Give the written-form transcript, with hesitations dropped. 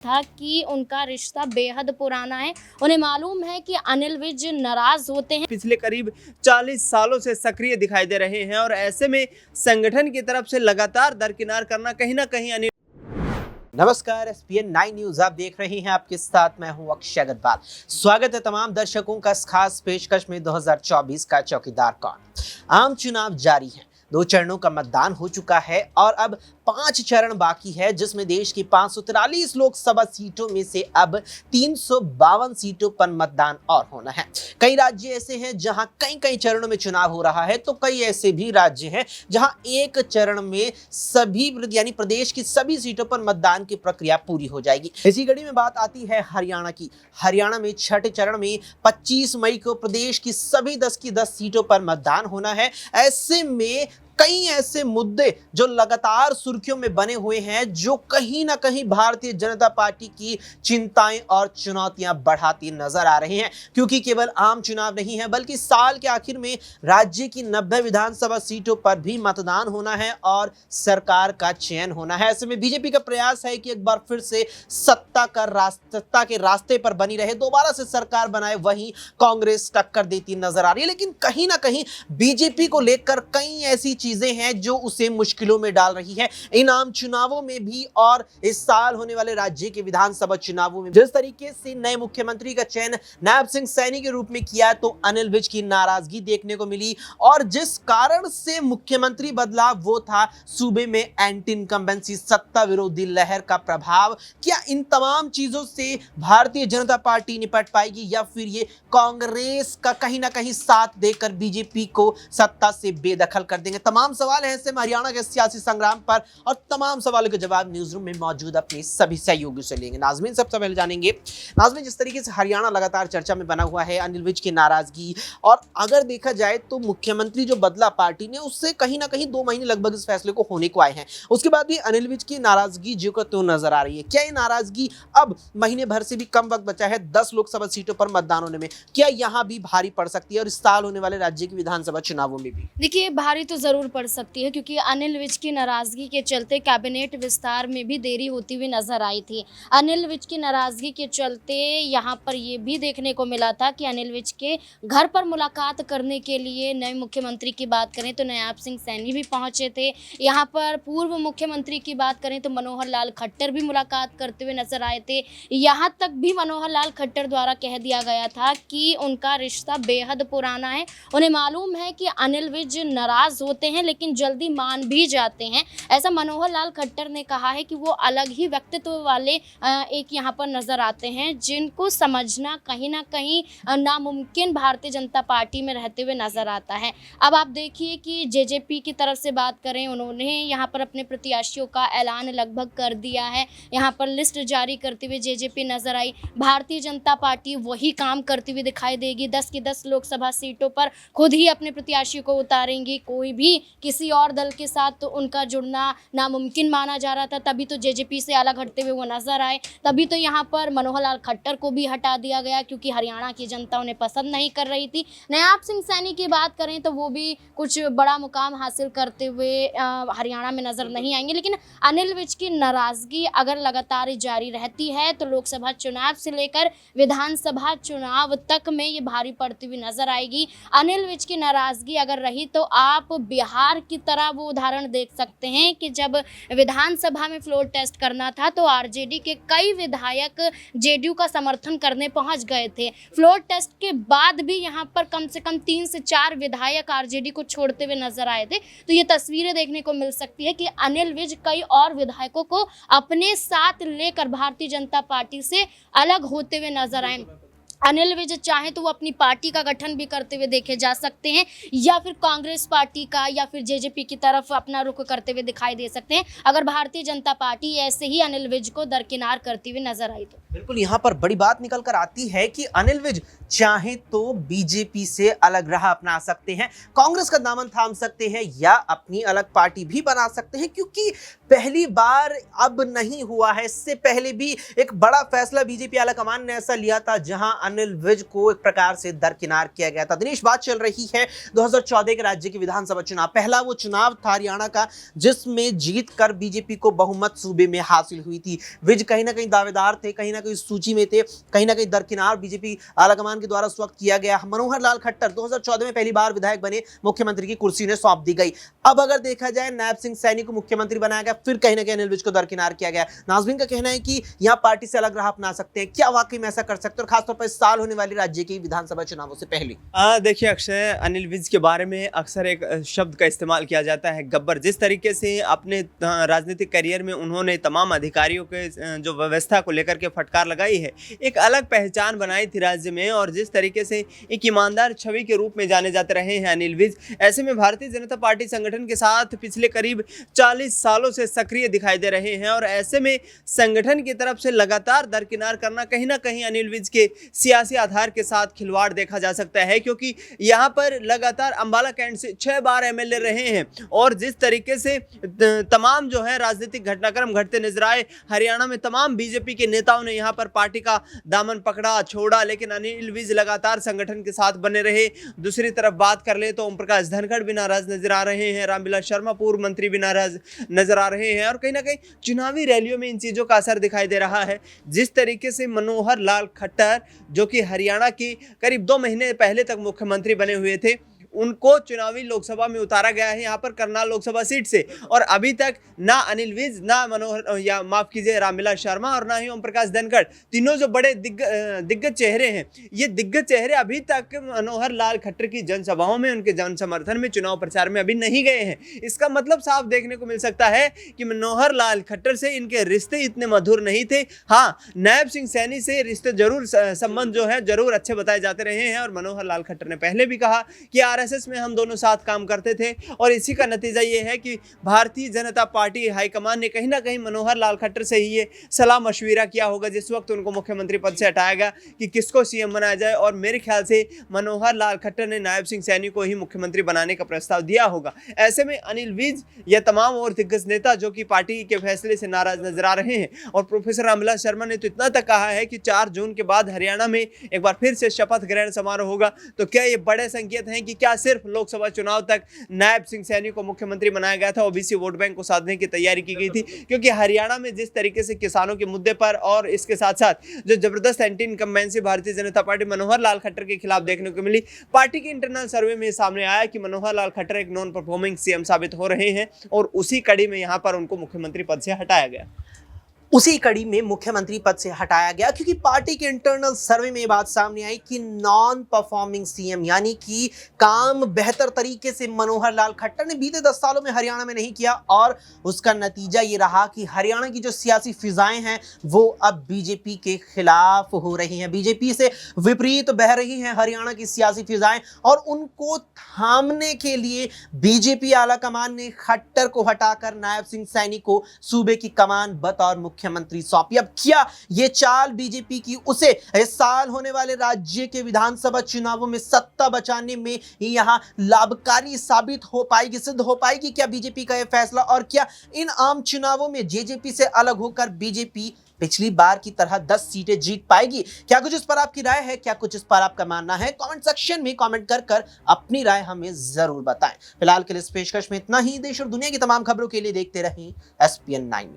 था कि उनका रिश्ता बेहद पुराना है। उन्हें मालूम है कि अनिल विज नाराज होते हैं। पिछले करीब 40 सालों से सक्रिय दिखाई दे रहे हैं और ऐसे में संगठन की तरफ से लगातार दरकिनार करना कहीं ना कहीं अनिल। नमस्कार, SPN 9 न्यूज आप देख रहे हैं। आपके साथ मैं हूं अक्षय अग्रवाल। स्वागत है तमाम दर्शकों का इस खास पेशकश में 2024 का चौकीदार कौन। आम चुनाव जारी है, 2 चरणों का मतदान हो चुका है और अब 5 चरण बाकी है, जिसमें देश की 543 लोकसभा सीटों में से अब 352 सीटों पर मतदान और होना है। कई राज्य ऐसे हैं जहां कई चरणों में चुनाव हो रहा है, तो कई ऐसे भी राज्य हैं जहां एक चरण में सभी यानी प्रदेश की सभी सीटों पर मतदान की प्रक्रिया पूरी हो जाएगी। इसी कड़ी में बात आती है हरियाणा की। हरियाणा में छठे चरण में 25 मई को प्रदेश की सभी 10 की 10 सीटों पर मतदान होना है। ऐसे में कई ऐसे मुद्दे जो लगातार सुर्खियों में बने हुए हैं, जो कहीं ना कहीं भारतीय जनता पार्टी की चिंताएं और चुनौतियां बढ़ाती नजर आ रही हैं, क्योंकि केवल आम चुनाव नहीं है बल्कि साल के आखिर में राज्य की 90 विधानसभा सीटों पर भी मतदान होना है और सरकार का चयन होना है। ऐसे में बीजेपी का प्रयास है कि एक बार फिर से सत्ता के रास्ते पर बनी रहे, दोबारा से सरकार बनाए। वहीं कांग्रेस टक्कर देती नजर आ रही है, लेकिन कहीं ना कहीं बीजेपी को लेकर कई ऐसी चीजें हैं जो उसे मुश्किलों में डाल रही है। इन आम चुनावों में भी और इस साल होने वाले राज्य के विधानसभा चुनावों में जिस तरीके से नए मुख्यमंत्री का चयन नायब सिंह सैनी के रूप में किया, तो अनिल विज की नाराजगी देखने को मिली और जिस कारण से मुख्यमंत्री बदला वो था सूबे में एंटी इनकम्बेंसी सत्ता विरोधी लहर का प्रभाव। क्या इन तमाम चीजों से भारतीय जनता पार्टी निपट पाएगी या फिर ये कांग्रेस का कहीं ना कहीं साथ देकर बीजेपी को सत्ता से बेदखल कर देंगे? तमाम सवाल हैं ऐसे हरियाणा के सियासी संग्राम पर और तमाम सवालों के जवाब न्यूज रूम में मौजूद अपने सभी सहयोगियों से लेंगे। नाज़रीन, सबसे पहले जानेंगे नाज़रीन, जिस तरीके से हरियाणा लगातार चर्चा में बना हुआ है, अनिल विज की नाराजगी, और अगर देखा जाए तो मुख्यमंत्री जो बदला पार्टी ने, उससे कहीं ना कहीं 2 महीने लगभग इस फैसले को होने को आए हैं। उसके बाद भी अनिल विज की नाराजगी जो को तो नजर आ रही है। क्या ये नाराजगी अब महीने भर से भी कम वक्त बचा है 10 लोकसभा सीटों पर मतदान होने में, क्या यहाँ भी भारी पड़ सकती है और इस साल होने वाले राज्य की विधानसभा चुनावों में भी? देखिए, भारी तो जरूर पड़ सकती है, क्योंकि अनिल विज की नाराजगी के चलते कैबिनेट विस्तार में भी देरी होती हुई नजर आई थी। अनिल विज की नाराजगी के चलते यहाँ पर ये भी देखने को मिला था कि अनिल विज के घर पर मुलाकात करने के लिए नए मुख्यमंत्री की बात करें तो नायब सिंह सैनी भी पहुंचे थे। यहाँ पर पूर्व मुख्यमंत्री की बात करें तो मनोहर लाल खट्टर भी मुलाकात करते हुए नजर आए थे। यहाँ तक भी मनोहर लाल खट्टर द्वारा कह दिया गया था कि उनका रिश्ता बेहद पुराना है। उन्हें मालूम है कि अनिल विज नाराज होते हैं लेकिन जल्दी मान भी जाते हैं। ऐसा मनोहर लाल खट्टर ने कहा है कि वो अलग ही व्यक्तित्व वाले एक यहाँ पर नजर आते हैं, जिनको समझना कहीं ना कहीं नामुमकिन भारतीय जनता पार्टी में रहते हुए नजर आता है। अब आप देखिए कि जेजेपी की तरफ से बात करें, उन्होंने यहाँ पर अपने प्रत्याशियों का ऐलान लगभग कर दिया है। यहाँ पर लिस्ट जारी करते हुए जेजेपी नजर आई। भारतीय जनता पार्टी वही काम करती हुई दिखाई देगी। 10 की 10 लोकसभा सीटों पर खुद ही अपने प्रत्याशियों को उतारेंगी। कोई भी किसी और दल के साथ तो उनका जुड़ना नामुमकिन माना जा रहा था, तभी तो जेजेपी से अलग हटते हुए वो नजर आए। तभी तो यहाँ पर मनोहर लाल खट्टर को भी हटा दिया गया, क्योंकि हरियाणा की जनता उन्हें पसंद नहीं कर रही थी। नायब सिंह सैनी की बात करें तो वो भी कुछ बड़ा मुकाम हासिल करते हुए हरियाणा में नजर नहीं आएंगे। लेकिन अनिल विज की नाराजगी अगर लगातार जारी रहती है तो लोकसभा चुनाव से लेकर विधानसभा चुनाव तक में ये भारी पड़ती हुई नजर आएगी। अनिल विज की नाराजगी अगर रही तो आप बिहार की तरह वो उदाहरण देख सकते हैं कि जब विधानसभा में फ्लोर टेस्ट करना था तो आरजेडी के कई विधायक जेडीयू का समर्थन करने पहुंच गए थे। फ्लोर टेस्ट के बाद भी यहां पर कम से कम 3 से 4 विधायक आरजेडी को छोड़ते हुए नजर आए थे। तो ये तस्वीरें देखने को मिल सकती है कि अनिल विज कई और विधायकों को अपने साथ लेकर भारतीय जनता पार्टी से अलग होते हुए नजर आए। अनिल विज चाहे तो वो अपनी पार्टी का गठन भी करते हुए देखे जा सकते हैं, या फिर कांग्रेस पार्टी का या फिर जेजेपी की तरफ अपना रुख करते हुए दिखाई दे सकते हैं, अगर भारतीय जनता पार्टी ऐसे ही अनिल विज को दरकिनार करती हुई नजर आई तो। बिल्कुल, यहाँ पर बड़ी बात निकल कर आती है कि अनिल विज चाहे तो बीजेपी से अलग राह अपना सकते हैं, कांग्रेस का दामन थाम सकते हैं या अपनी अलग पार्टी भी बना सकते हैं, क्योंकि पहली बार अब नहीं हुआ है। इससे पहले भी एक बड़ा फैसला बीजेपी आलाकमान ने ऐसा लिया था जहां अनिल विज को एक प्रकार से दरकिनार किया गया था। दिनेश, बात चल रही है 2014 के राज्य के विधानसभा चुनाव। पहला वो चुनाव था हरियाणा का जिसमें जीत कर बीजेपी को बहुमत सूबे में हासिल हुई थी। विज कहीं ना कहीं दावेदार थे, कहीं ना कहीं सूची में थे, कहीं ना कहीं दरकिनार बीजेपी आलाकमान के द्वारा उस वक्त किया गया। मनोहर लाल खट्टर 2014 में पहली बार विधायक बने, मुख्यमंत्री की कुर्सी ने सौंप दी गई। अब अगर देखा जाए नायब सिंह सैनी को मुख्यमंत्री बनाया गया, फिर कहीं ना कहीं अनिल विज को दरकिनार किया गया। नाजरीन का कहना है कि यहां पार्टी से अलग राह अपना सकते हैं, क्या वाकई में ऐसा कर सकते हैं, और खासतौर पर इस साल होने वाली राज्य की विधानसभा चुनावों से पहले? देखिए अक्षय, अनिल विज के बारे में अक्सर एक शब्द का इस्तेमाल किया जाता है, गब्बर। जिस तरीके से अपने राजनीतिक करियर में उन्होंने तमाम अधिकारियों के जो व्यवस्था को लेकर के फटकार लगाई है, एक अलग पहचान बनाई थी राज्य में, और जिस तरीके से एक ईमानदार छवि के रूप में जाने जाते रहे हैं अनिल विज। ऐसे में भारतीय जनता पार्टी संगठन के साथ पिछले करीब 40 सालों से सक्रिय दिखाई दे रहे हैं, और ऐसे में संगठन की तरफ से लगातार दरकिनार करना कहीं ना कहीं अनिल विज के सियासी आधार के साथ खिलवाड़ देखा जा सकता है, क्योंकि यहाँ पर लगातार अंबाला कैंट से 6 बार एमएलए रहे हैं, और जिस तरीके से तमाम जो है राजनीतिक घटनाक्रम घटते नजर आए, हरियाणा में तमाम बीजेपी के नेताओं ने यहाँ पर पार्टी का दामन पकड़ा छोड़ा, लेकिन अनिल विज लगातार संगठन के साथ बने रहे। दूसरी तरफ बात कर ले तो ओम प्रकाश धनखड़ भी नाराज नजर आ रहे हैं, रामविलास शर्मा पूर्व मंत्री भी नाराज नजर आ रहे हैं, और कहीं ना कहीं चुनावी रैलियों में इन चीजों का असर दिखाई दे रहा है। जिस तरीके से मनोहर लाल खट्टर, जो कि हरियाणा की करीब 2 महीने पहले तक मुख्यमंत्री बने हुए थे, उनको चुनावी लोकसभा में उतारा गया है यहाँ पर करनाल लोकसभा सीट से, और अभी तक ना अनिल विज, ना मनोहर या माफ कीजिए रामविलास शर्मा, और ना ही ओम प्रकाश धनखड़, तीनों जो बड़े दिग्गज चेहरे हैं, ये दिग्गज चेहरे अभी तक मनोहर लाल खट्टर की जनसभाओं में, उनके जन समर्थन में, चुनाव प्रचार में अभी नहीं गए हैं। इसका मतलब साफ देखने को मिल सकता है कि मनोहर लाल खट्टर से इनके रिश्ते इतने मधुर नहीं थे। हाँ, नायब सिंह सैनी से रिश्ते जरूर, संबंध जो है जरूर अच्छे बताए जाते रहे हैं, और मनोहर लाल खट्टर ने पहले भी कहा कि आरएसएस में हम दोनों साथ काम करते थे, और इसी का नतीजा ये है कि भारतीय जनता पार्टी हाईकमान ने कहीं ना कहीं मनोहर लाल खट्टर से ही ये सलाह मशविरा किया होगा जिस वक्त उनको मुख्यमंत्री पद से हटाया गया कि किसको सीएम बनाया जाए, और मेरे ख्याल से मनोहर लाल खट्टर ने नायब सिंह सैनी को ही मुख्यमंत्री बनाने का प्रस्ताव दिया होगा। ऐसे में अनिल विज या तमाम और दिग्गज नेता जो कि पार्टी के फैसले से नाराज नजर आ रहे हैं, और प्रोफेसर रामविलास शर्मा ने तो इतना तक कहा है कि 4 जून के बाद हरियाणा में एक बार फिर से शपथ ग्रहण समारोह होगा। तो क्या ये बड़े संकेत हैं कि क्या सिर्फ लोकसभा चुनाव तक नायब सिंह सैनी को मुख्यमंत्री बनाया गया था, ओबीसी वोट बैंक को साधने की तैयारी की गई थी? क्योंकि हरियाणा में जिस तरीके से किसानों के मुद्दे पर और इसके साथ साथ जो जबरदस्त anti incumbency Bharatiya Janata party Manohar Lal Khattar के खिलाफ देखने को मिली, पार्टी के इंटरनल सर्वे में सामने आया कि मनोहर लाल खट्टर एक नॉन परफॉर्मिंग सीएम साबित हो रहे हैं, और उसी कड़ी में यहां पर उनको मुख्यमंत्री पद से हटाया गया। उसी कड़ी में मुख्यमंत्री पद से हटाया गया क्योंकि पार्टी के इंटरनल सर्वे में ये बात सामने आई कि नॉन परफॉर्मिंग सीएम, यानी कि काम बेहतर तरीके से मनोहर लाल खट्टर ने बीते 10 सालों में हरियाणा में नहीं किया, और उसका नतीजा ये रहा कि हरियाणा की जो सियासी फिजाएं हैं वो अब बीजेपी के खिलाफ हो रही हैं, बीजेपी से विपरीत बह रही हैं हरियाणा की सियासी फिजाएं, और उनको थामने के लिए बीजेपी आलाकमान ने खट्टर को हटाकर नायब सिंह सैनी को सूबे की कमान बतौर मुख्यमंत्री सौंपी। अब क्या ये चाल बीजेपी की उसे इस साल होने वाले राज्य के विधानसभा चुनावों में सत्ता बचाने में यहां लाभकारी साबित हो पाएगी, सिद्ध हो पाएगी क्या बीजेपी का यह फैसला? और क्या इन आम चुनावों में जेजेपी से अलग होकर बीजेपी पिछली बार की तरह 10 सीटें जीत पाएगी? क्या कुछ इस पर आपकी राय है? क्या कुछ इस पर आपका मानना है? कमेंट सेक्शन में कमेंट कर अपनी राय हमें जरूर बताएं। फिलहाल के लिए इस पेशकश में इतना ही। देश और दुनिया की तमाम खबरों के लिए देखते रहें SPN 9।